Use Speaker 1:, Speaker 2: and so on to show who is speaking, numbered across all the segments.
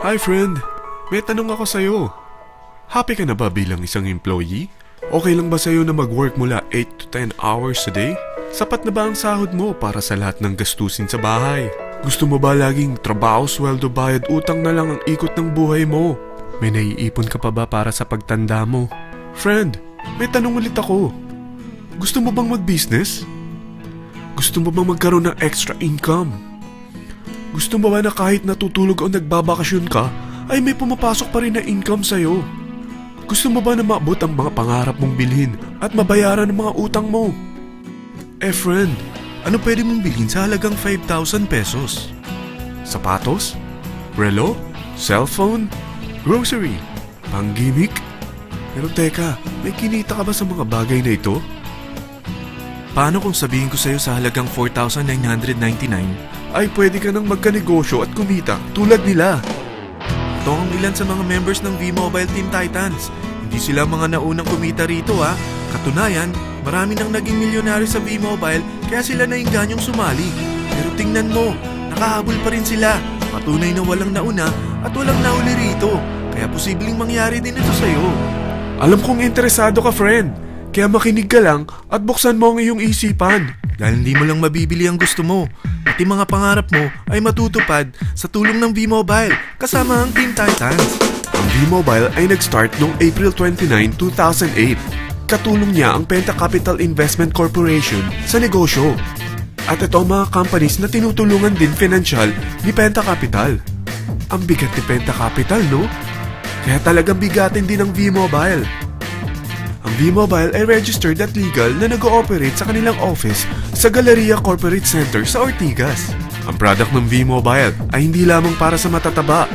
Speaker 1: Hi friend, may tanong ako sa'yo. Happy ka na ba bilang isang employee? Okay lang ba sa'yo na mag-work mula 8 to 10 hours a day? Sapat na ba ang sahod mo para sa lahat ng gastusin sa bahay? Gusto mo ba laging trabaho, sweldo, bayad, utang na lang ang ikot ng buhay mo? May naiipon ka pa ba para sa pagtanda mo? Friend, may tanong ulit ako. Gusto mo bang mag-business? Gusto mo bang magkaroon ng extra income? Gusto mo ba na kahit natutulog o nagbabakasyon ka, ay may pumapasok pa rin na income sa'yo? Gusto mo ba na maabot ang mga pangarap mong bilhin at mabayaran ang mga utang mo? Friend, ano pwede mong bilhin sa halagang 5,000 pesos? Sapatos? Relo? Cellphone? Grocery? Pang-gimmick? Pero teka, may kinita ka ba sa mga bagay na ito? Paano kung sabihin ko sa'yo sa halagang 4,999 ay pwede ka nang magkanegosyo at kumita tulad nila? Ito ang ilan sa mga members ng V-Mobile Team Titans. Hindi sila mga naunang kumita rito ha. Katunayan, marami nang naging milyonaryo sa V-Mobile kaya sila naingganyong sumali. Pero tingnan mo, nakahabol pa rin sila. Patunay na walang nauna at walang nauli rito. Kaya posibleng mangyari din ito sa'yo. Alam kong interesado ka, friend. Kaya makinig ka lang at buksan mo ang iyong isipan. Dahil hindi mo lang mabibili ang gusto mo. Pati mga pangarap mo ay matutupad sa tulong ng V-Mobile kasama ang Team Titans. Ang V-Mobile ay nag-start noong April 29, 2008. Katulong niya ang Penta Capital Investment Corporation sa negosyo. At ito ang mga companies na tinutulungan din financial ni Penta Capital. Ang bigat ni Penta Capital, no? Kaya talagang bigatin din ang V-Mobile. Ang V-Mobile ay registered at legal na nag-ooperate sa kanilang office sa Galleria Corporate Center sa Ortigas. Ang product ng V-Mobile ay hindi lamang para sa matataba,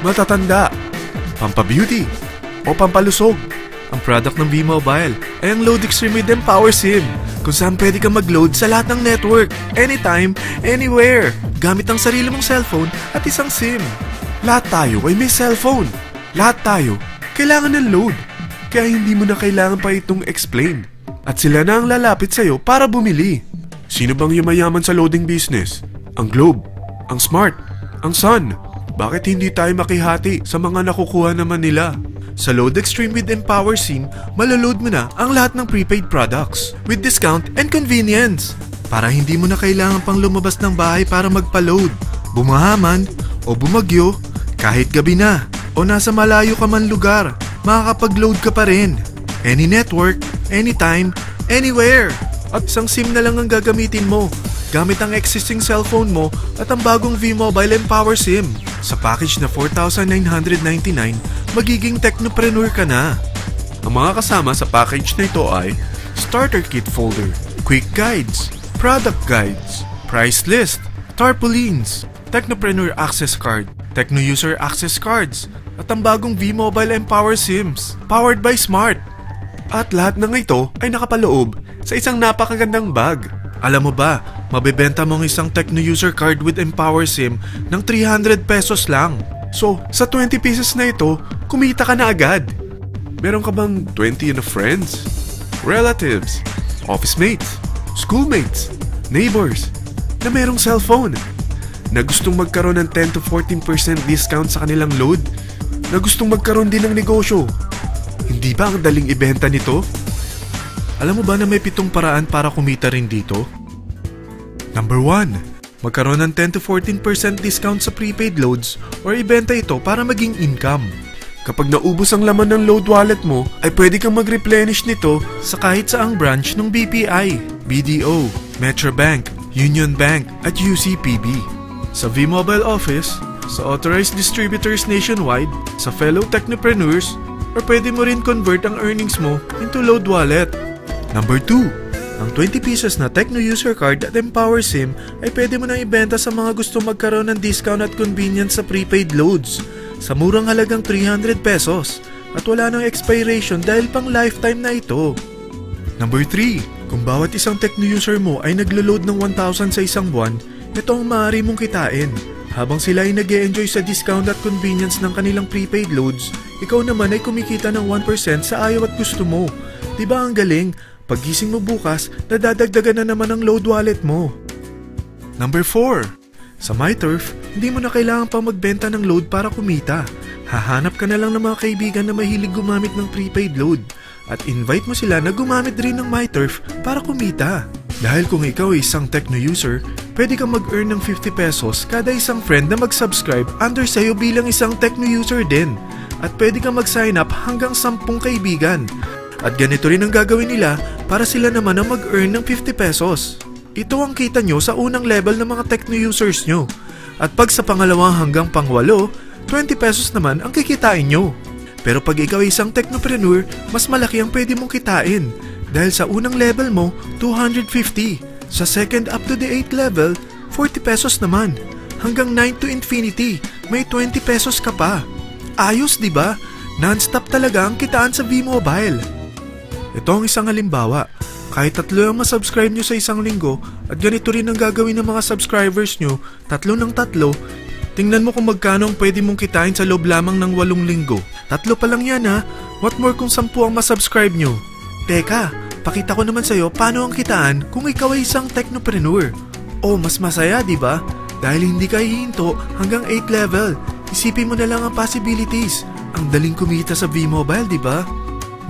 Speaker 1: matatanda, pampabeauty, o pampalusog. Ang product ng V-Mobile ay ang Load Extreme with Empower SIM, kung saan pwede kang mag-load sa lahat ng network, anytime, anywhere, gamit ang sarili mong cellphone at isang SIM. Lahat tayo ay may cellphone. Lahat tayo kailangan ng load. Kaya hindi mo na kailangan pa itong explain. At sila na ang lalapit sa'yo para bumili. Sino bang yumayaman sa loading business? Ang Globe, ang Smart, ang Sun. Bakit hindi tayo makihati sa mga nakukuha naman nila? Sa Load Extreme with Empower SIM, malaload mo na ang lahat ng prepaid products with discount and convenience. Para hindi mo na kailangan pang lumabas ng bahay para magpa-load. Bumahaman o bumagyo, kahit gabi na o nasa malayo ka man lugar, makakapag-load ka pa rin. Any network, anytime, anywhere. At isang SIM na lang ang gagamitin mo gamit ang existing cellphone mo at ang bagong V-Mobile Empower SIM. Sa package na 4,999, magiging technopreneur ka na. Ang mga kasama sa package na ito ay Starter Kit Folder, Quick Guides, Product Guides, Price List, Tarpaulins, Technopreneur Access Card, Techno User Access Cards, at ang bagong V-Mobile Empower SIMs, powered by Smart. At lahat ng ito ay nakapaloob sa isang napakagandang bag. Alam mo ba, mabebenta mo ang isang Techno User Card with Empower SIM ng 300 pesos lang. So, sa 20 pieces na ito, kumita ka na agad. Meron ka bang 20 na friends, relatives, office mates, schoolmates, neighbors, na merong cellphone, na gustong magkaroon ng 10 to 14% discount sa kanilang load, na gustong magkaroon din ng negosyo? Hindi ba ang daling ibenta nito? Alam mo ba na may 7 paraan para kumita rin dito? Number 1. Magkaroon ng 10 to 14% discount sa prepaid loads or ibenta ito para maging income. Kapag naubos ang laman ng load wallet mo, ay pwede kang mag-replenish nito sa kahit saang branch ng BPI, BDO, Metrobank, Union Bank at UCPB. Sa V-Mobile Office, sa authorized distributors nationwide, sa fellow technopreneurs, or pwede mo rin convert ang earnings mo into load wallet. Number 2. Ang 20 pieces na Techno User Card at Empower SIM ay pwede mo nang ibenta sa mga gusto magkaroon ng discount at convenience sa prepaid loads sa murang halagang 300 pesos at wala nang expiration dahil pang lifetime na ito. Number 3. Kung bawat isang Techno user mo ay naglo-load ng 1,000 sa isang buwan, ito ang maaari mong kitain. Habang sila ay nag-e-enjoy sa discount at convenience ng kanilang prepaid loads, ikaw naman ay kumikita ng 1% sa ayaw at gusto mo. Diba ang galing? Paggising mo bukas, nadadagdagan na naman ang load wallet mo. Number 4.
Speaker 2: Sa MyTurf, hindi mo na kailangan pang magbenta ng load para kumita. Hahanap ka na lang ng mga kaibigan na mahilig gumamit ng prepaid load at invite mo sila na gumamit rin ng MyTurf para kumita. Dahil kung ikaw ay isang Tecno user, pwede kang mag-earn ng 50 pesos kada isang friend na mag-subscribe under sa'yo bilang isang Tecno user din. At pwede kang mag-sign up hanggang 10 kaibigan. At ganito rin ang gagawin nila para sila naman ang mag-earn ng 50 pesos. Ito ang kita nyo sa unang level ng mga Tecno users nyo. At pag sa pangalawa hanggang pang-8, 20 pesos naman ang kikitain nyo. Pero pag ikaw ay isang technopreneur, mas malaki ang pwede mong kitain. Dahil sa unang level mo, 250. Sa second up to the 8th level, 40 pesos naman. Hanggang 9 to infinity, may 20 pesos ka pa. Ayos, di ba? Non-stop talaga ang kitaan sa V-Mobile. Ito ang isang halimbawa. Kahit 3 ang masubscribe nyo sa isang linggo at ganito rin ang gagawin ng mga subscribers nyo, 3 ng 3, tingnan mo kung magkano ang pwede mong kitain sa loob lamang ng 8 linggo. 3 pa lang yan ha. What more kung 10 ang masubscribe nyo? Teka, pakita ko naman sa'yo paano ang kitaan kung ikaw ay isang technopreneur. Oh, mas masaya, di ba? Dahil hindi ka hihinto hanggang 8 level. Isipin mo na lang ang possibilities. Ang daling kumita sa V-Mobile, di ba?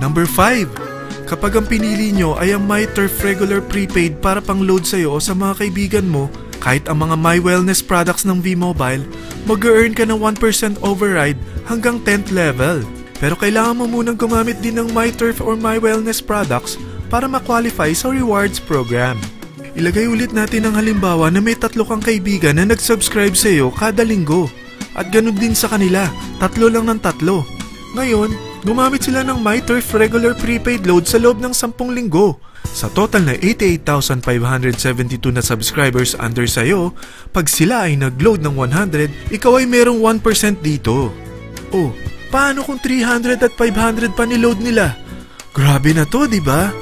Speaker 2: Number 5. Kapag ang pinili nyo ay ang MyTurf regular prepaid para pang-load sa'yo o sa mga kaibigan mo, kahit ang mga My Wellness products ng V-Mobile, mag-earn ka ng 1% override hanggang 10th level. Pero kailangan mo munang gumamit din ng MyTurf or My Wellness products para ma-qualify sa rewards program. Ilagay ulit natin ang halimbawa na may 3 kang kaibigan na nag-subscribe sa'yo kada linggo. At ganun din sa kanila, 3 lang ng 3. Ngayon, gumamit sila ng MyTurf regular prepaid load sa loob ng 10 linggo. Sa total na 88,572 na subscribers under sa'yo, pag sila ay nag-load ng 100, ikaw ay merong 1% dito. Oh, paano kung 300 at 500 pa niload nila? Grabe na to, di ba?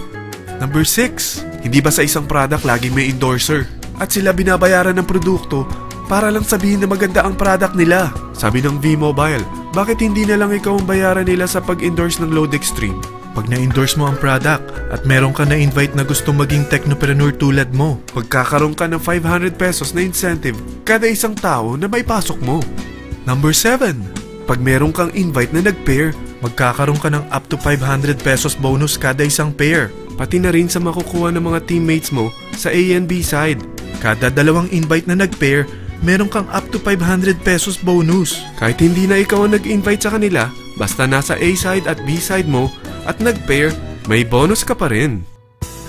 Speaker 2: Number 6. Hindi ba sa isang product laging may endorser? At sila binabayaran ng produkto para lang sabihin na maganda ang product nila. Sabi ng V-Mobile, bakit hindi na lang ikaw ang bayaran nila sa pag-endorse ng Load Extreme? Pag na-endorse mo ang product at meron ka na-invite na gustong maging technopreneur tulad mo, magkakaroon ka ng 500 pesos na incentive kada isang tao na may pasok mo. Number 7. Pag meron kang invite na nag-pair, magkakaroon ka ng up to 500 pesos bonus kada isang pair. Pati na rin sa makukuha ng mga teammates mo sa A and B side. Kada 2 invite na nag-pair, meron kang up to 500 pesos bonus. Kahit hindi na ikaw ang nag-invite sa kanila, basta nasa A side at B side mo at nag-pair, may bonus ka pa rin.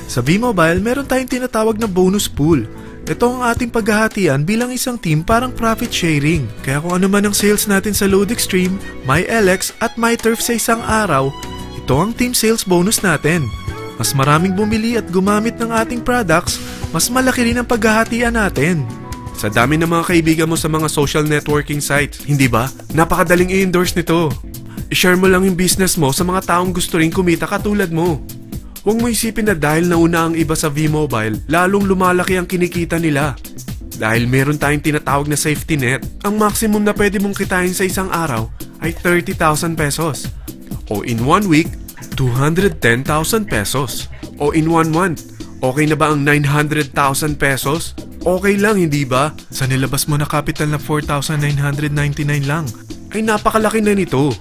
Speaker 2: Sa V-Mobile, meron tayong tinatawag na bonus pool. Ito ang ating paghahatian bilang isang team parang profit sharing. Kaya kung ano man ang sales natin sa Load Extreme, MyLX at MyTurf sa isang araw, ito ang team sales bonus natin. Mas maraming bumili at gumamit ng ating products, mas malaki rin ang paghahatian natin. Sa dami ng mga kaibigan mo sa mga social networking sites, hindi ba? Napakadaling i-endorse nito. I-share mo lang yung business mo sa mga taong gusto rin kumita katulad mo. Huwag mo isipin na dahil nauna ang iba sa V-Mobile, lalong lumalaki ang kinikita nila. Dahil meron tayong tinatawag na safety net, ang maximum na pwede mong kitain sa isang araw ay 30,000 pesos. O in 1 week, 210,000 pesos. O in 1 month, okay na ba ang 900,000 pesos? Okay lang, hindi ba? Sa nilabas mo na capital na 4,999 lang, ay napakalaki na nito.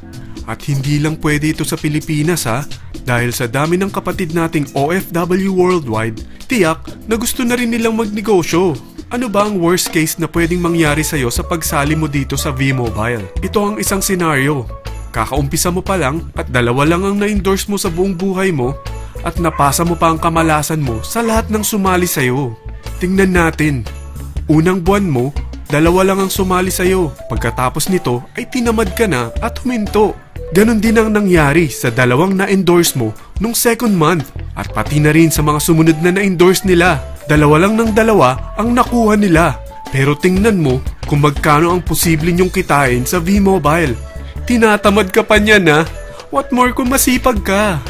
Speaker 2: At hindi lang pwede ito sa Pilipinas ha, dahil sa dami ng kapatid nating OFW worldwide, tiyak na gusto na rin nilang magnegosyo. Ano ba ang worst case na pwedeng mangyari sa'yo sa pagsali mo dito sa V-Mobile? Ito ang isang senaryo. Kakaumpisa mo pa lang at 2 lang ang na-endorse mo sa buong buhay mo at napasa mo pa ang kamalasan mo sa lahat ng sumali sa'yo. Tingnan natin. Unang buwan mo, 2 lang ang sumali sa'yo. Pagkatapos nito ay tinamad ka na at huminto. Ganon din ang nangyari sa 2 na-endorse mo nung second month at pati na rin sa mga sumunod na na-endorse nila. 2 lang ng 2 ang nakuha nila. Pero tingnan mo kung magkano ang posible nyong kitain sa V-Mobile. Tinatamad ka pa niyan ha? What more kung masipag ka?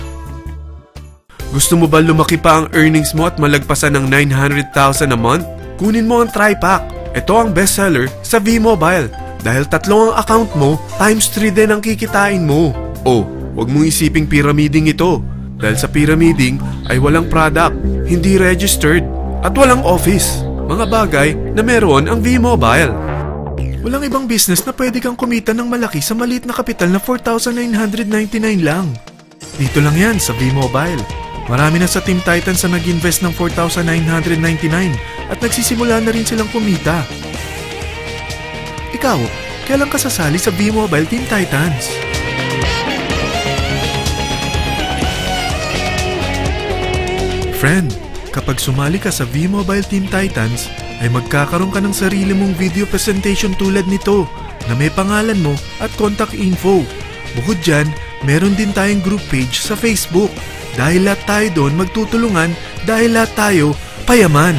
Speaker 2: Gusto mo ba lumaki pa ang earnings mo at malagpasan ng 900,000 a month? Kunin mo ang TriPack. Ito ang bestseller sa V-Mobile. Dahil 3 ang account mo, times 3 din ang kikitain mo. Oh, wag mong isiping pyramiding ito. Dahil sa pyramiding ay walang product, hindi registered, at walang office.
Speaker 1: Mga bagay na meron ang V-Mobile.
Speaker 2: Walang ibang business na pwede kang kumita ng malaki sa maliit na kapital na 4,999 lang. Dito lang yan sa V-Mobile. Marami na sa Team Titans na nag-invest ng 4,999 at nagsisimula na rin silang kumita. Ikaw, kailan ka sasali sa V-Mobile Team Titans? Friend, kapag sumali ka sa V-Mobile Team Titans, ay magkakaroon ka ng sarili mong video presentation tulad nito na may pangalan mo at contact info. Bukod dyan, meron din tayong group page sa Facebook. Dahil lahat tayo doon magtutulungan dahil lahat tayo payaman.